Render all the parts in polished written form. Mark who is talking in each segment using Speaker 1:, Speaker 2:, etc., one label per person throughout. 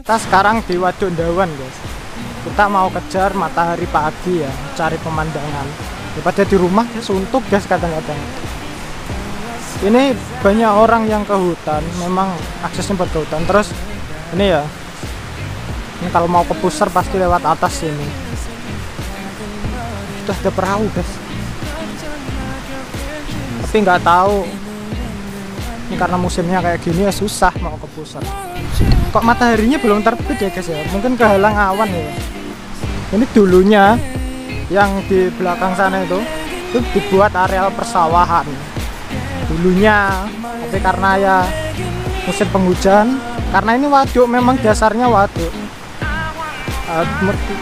Speaker 1: Kita sekarang di Waduk Ndawan guys. Kita mau kejar matahari pagi ya, cari pemandangan. Daripada di rumah ya suntuk guys kadang-kadang. Ini banyak orang yang ke hutan, memang aksesnya buat ke hutan. Terus ini ya, ini kalau mau ke pusar pasti lewat atas sini. Udah ada perahu guys. Tapi nggak tahu. Ini karena musimnya kayak gini ya susah mau ke pusar. Kok mataharinya belum terbit ya guys ya? Mungkin kehalang awan ya. Ini dulunya yang di belakang sana itu dibuat areal persawahan. Dulunya, tapi karena ya musim penghujan, karena ini waduk memang dasarnya waduk.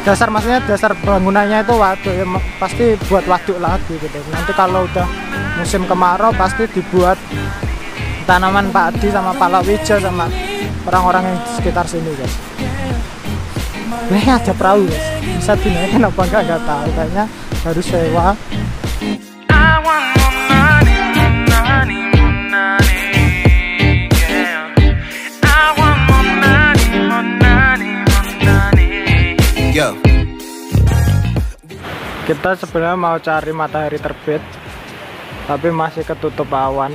Speaker 1: Dasar maksudnya dasar bangunannya itu waduk ya, pasti buat waduk lagi gitu. Nanti kalau udah musim kemarau pasti dibuat tanaman padi sama palawija sama orang-orang yang di sekitar sini guys. Ini ada perahu guys, bisa dinaikin apa enggak tahu, kayaknya harus sewa. Kita sebenarnya mau cari matahari terbit, tapi masih ketutup awan.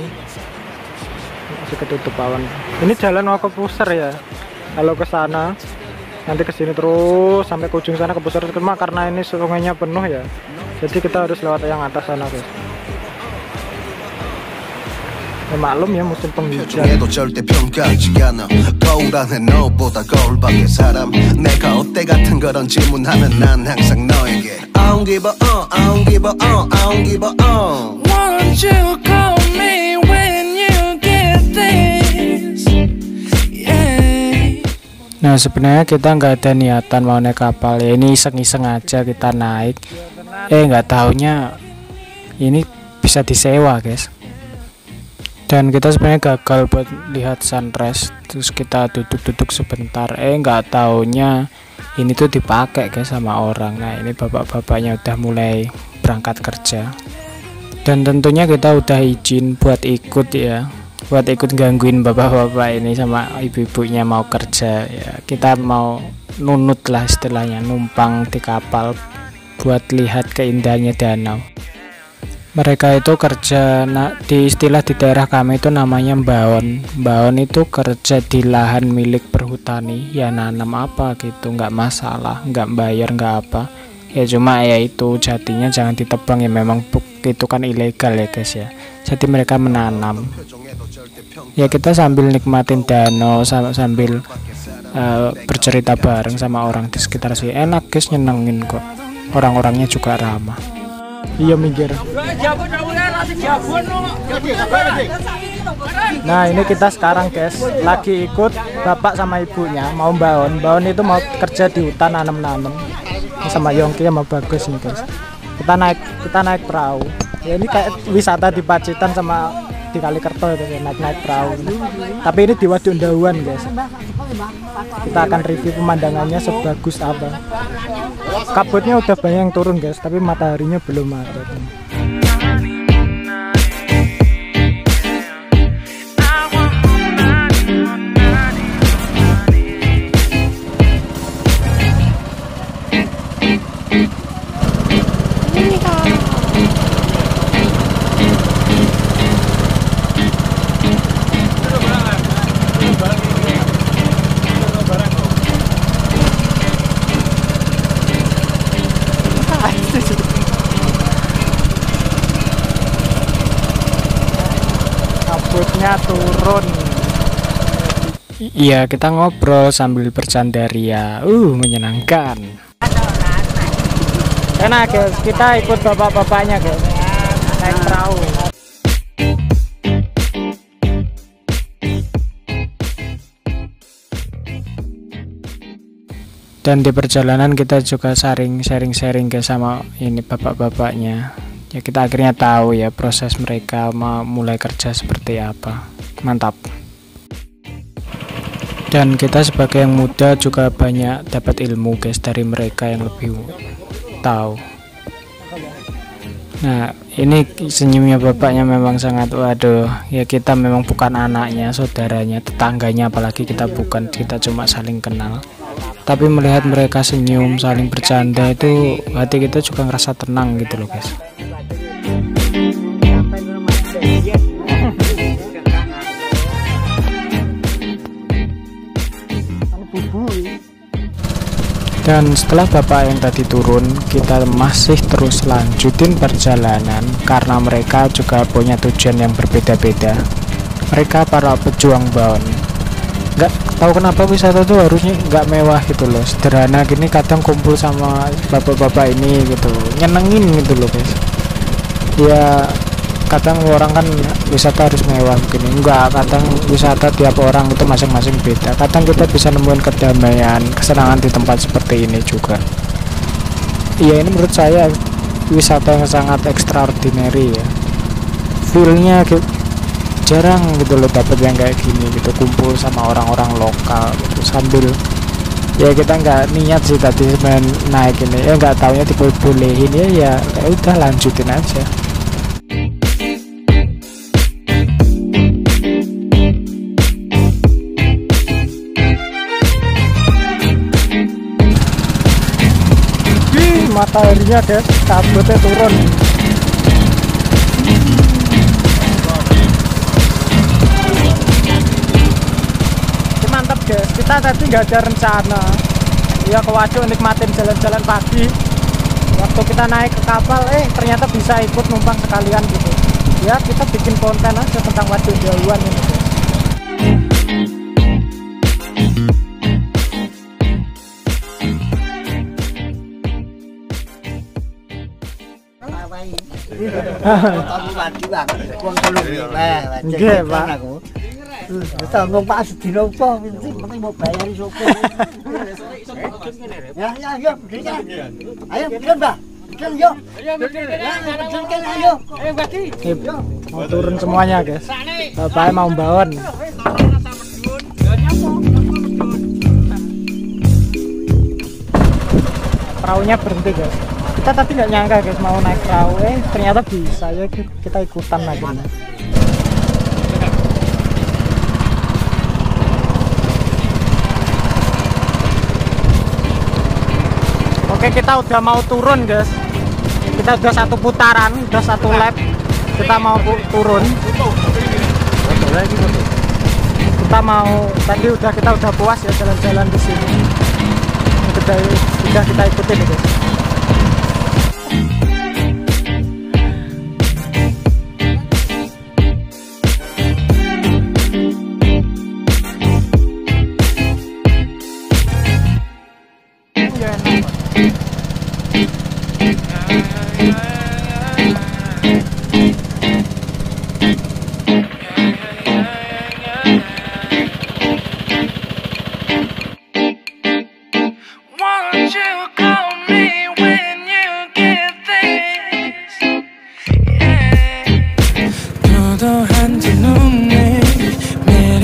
Speaker 1: Ini jalan mau ke pusar ya. Kalau ke sana, nanti ke sini terus sampai ke ujung sana ke pusar cuma karena ini sungainya penuh ya. Jadi kita harus lewat yang atas sana guys. Ya, maklum ya musim penghujan. Nah sebenarnya kita nggak ada niatan mau naik kapal ya, ini iseng-iseng aja kita naik. Nggak taunya ini bisa disewa guys. Dan kita sebenarnya gagal buat lihat sunrise, terus kita duduk-duduk sebentar. Nggak taunya ini tuh dipakai guys sama orang. Nah ini bapak-bapaknya udah mulai berangkat kerja. Dan tentunya kita udah izin buat ikut ya, buat ikut gangguin bapak-bapak ini sama ibu-ibunya mau kerja ya. Kita mau nunut lah istilahnya, numpang di kapal buat lihat keindahannya danau. Mereka itu kerja di istilah di daerah kami itu namanya mbaon. Mbaon itu kerja di lahan milik perhutani ya, nanam apa gitu nggak masalah, nggak bayar nggak apa ya, cuma ya itu jatinya jangan ditebang ya, memang itu kan ilegal ya guys ya. Jadi mereka menanam ya, kita sambil nikmatin danau sambil bercerita bareng sama orang di sekitar sih. Enak guys, nyenengin kok, orang-orangnya juga ramah. Iya minggir. Nah ini kita sekarang guys lagi ikut bapak sama ibunya mau mbaon. Mbaon itu mau kerja di hutan nanam-nanam sama Yongki sama Bagus nih guys. Kita naik perahu ya, ini kayak wisata di Pacitan sama di Kalikerto itu ya, naik perahu. Tapi ini di Waduk Ndawan guys. Kita akan review pemandangannya sebagus apa. Kabutnya udah banyak yang turun guys, tapi mataharinya belum ada. Kabutnya turun. Iya, kita ngobrol sambil bercandaria. Menyenangkan. Enak guys, kita ikut bapak-bapaknya guys, naik perahu. Dan di perjalanan kita juga sharing guys sama ini bapak-bapaknya. Ya kita akhirnya tahu ya proses mereka mau mulai kerja seperti apa. Mantap. Dan kita sebagai yang muda juga banyak dapat ilmu guys dari mereka yang lebih tahu. Nah, ini senyumnya bapaknya memang sangat, waduh, ya kita memang bukan anaknya, saudaranya, tetangganya, apalagi kita bukan, kita cuma saling kenal. Tapi melihat mereka senyum, saling bercanda, itu hati kita juga ngerasa tenang gitu loh guys. Dan setelah bapak yang tadi turun, kita masih terus lanjutin perjalanan karena mereka juga punya tujuan yang berbeda-beda. Mereka para pejuang baon. Nggak tahu kenapa wisata tuh harusnya nggak mewah gitu loh, sederhana gini, kadang kumpul sama bapak-bapak ini gitu, nyenengin gitu loh guys. Ya kadang orang kan wisata harus mewah begini, enggak, kadang wisata tiap orang itu masing-masing beda. Kadang kita bisa nemuin kedamaian, kesenangan di tempat seperti ini juga. Iya, ini menurut saya wisata yang sangat extraordinary ya, feelnya jarang gitu loh dapet yang kayak gini gitu, kumpul sama orang-orang lokal gitu, sambil ya kita nggak niat sih tadi main naik ini, ya nggak taunya dibolehin, ya udah lanjutin aja. Mata airnya guys, kabutnya turun. Mantap guys, kita tadi nggak ada rencana ya ke Waduk nikmatin jalan-jalan pagi. Waktu kita naik ke kapal, ternyata bisa ikut numpang sekalian gitu ya. Kita bikin konten aja tentang Waduk Dauan ini guys. Nggih, Pak.
Speaker 2: Kita ngomong Pak sedina apa, penting mau bayari sapa. Ya, ayo, ayo, bikin Mbak. Bikin yuk. Ayo. Ayo, bagi.
Speaker 1: Mau turun semuanya, guys. Bapaknya mau baon. Perahunya berhenti, guys. Kita tadi nggak nyangka guys mau naik perahu, ternyata bisa ya, kita ikutan lagi. Oke, kita udah mau turun guys, kita udah satu putaran, udah satu lap, kita mau turun. Kita mau, tadi kita udah puas ya jalan-jalan di sini, udah kita ikutin ya guys.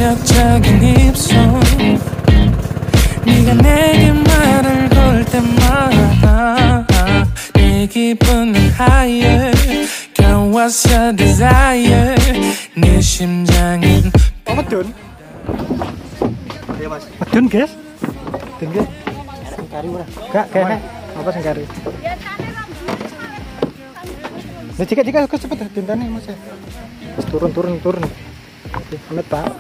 Speaker 3: 매력적인 입술 네가 내게 말을 걸 때마다 내 기분은 higher Girl what's your desire 내 심장은
Speaker 1: Medun Medun guys, Medun guys, sengkari ora? Gak, kayaknya apa sengkari? Nah jika cepet dintane mas ya. Turun. Amit Pak.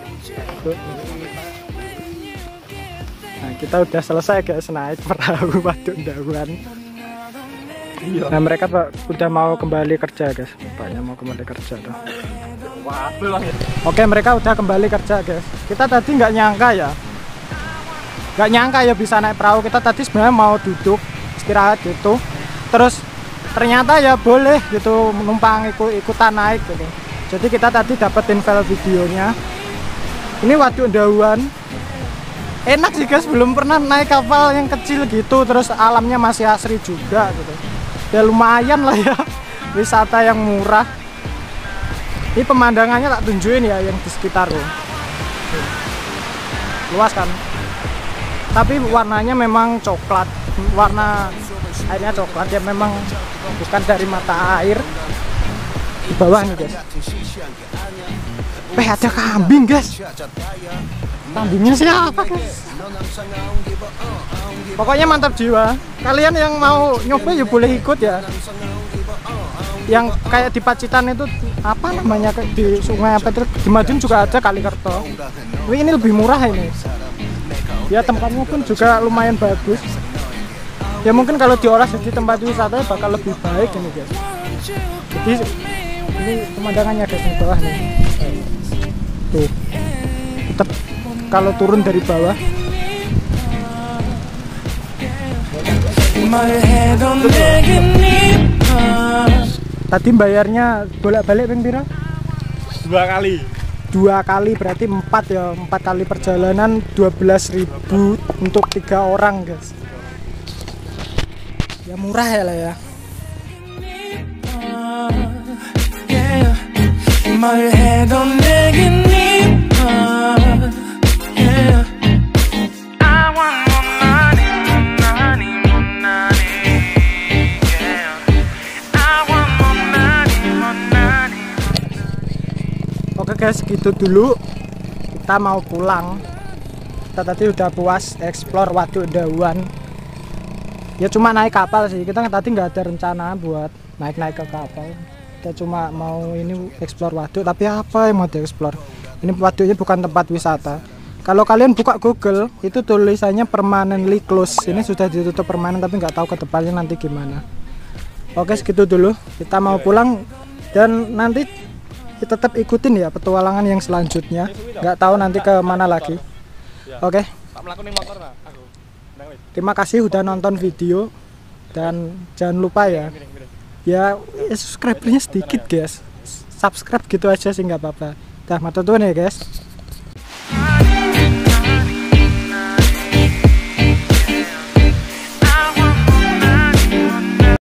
Speaker 1: Nah kita udah selesai guys naik perahu Waduk Dauan. Nah mereka udah mau kembali kerja guys, bapaknya mau kembali kerja tuh. Oke, mereka udah kembali kerja guys. Kita tadi nggak nyangka ya bisa naik perahu. Kita tadi sebenarnya mau duduk istirahat gitu, terus ternyata ya boleh gitu menumpang ikutan naik gitu. Jadi kita tadi dapetin file videonya. Ini Waduk Dauan. Enak sih guys, belum pernah naik kapal yang kecil gitu, terus alamnya masih asri juga gitu. Ya lumayan lah ya, wisata yang murah. Ini pemandangannya tak tunjukin ya yang di sekitar loh. Luas kan? Tapi warnanya memang coklat, warna airnya coklat ya, memang bukan dari mata air. di bawah nih guys. Ada kambing guys. Kambingnya siapa guys? Pokoknya mantap jiwa. Kalian yang mau nyoba ya boleh ikut ya. Yang kayak di Pacitan itu apa namanya, di sungai apa itu, di Madiun juga ada Kalikerto. Ini lebih murah ini. Ya tempatnya pun juga lumayan bagus. Ya mungkin kalau diolah jadi tempat wisata bakal lebih baik ini guys. Jadi ini pemandangannya guys di bawah nih. Tuh. Tetap kalau turun dari bawah. Tadi bayarnya bolak-balik ping pira?
Speaker 4: 2 kali.
Speaker 1: 2 kali berarti 4 ya. 4 kali perjalanan 12.000 untuk 3 orang guys. Ya murah ya lah ya. Oke guys, gitu dulu. Kita mau pulang. Kita tadi udah puas explore Waduk Dawan. Ya cuma naik kapal sih. Kita tadi nggak ada rencana buat naik-naik ke kapal. Kita cuma mau ini explore waduk. Tapi apa yang mau dieksplor? Ini waduknya bukan tempat wisata. Kalau kalian buka Google, itu tulisannya permanently closed. Ini sudah ditutup permanen, tapi nggak tahu ke depannya nanti gimana. Oke, segitu dulu. Kita mau pulang dan nanti kita tetap ikutin ya petualangan yang selanjutnya. Nggak tahu nanti ke mana lagi. Oke. Terima kasih udah nonton video dan jangan lupa ya subscribernya sedikit guys. Subscribe gitu aja sih nggak apa-apa. Dah, matur nuwun ya guys.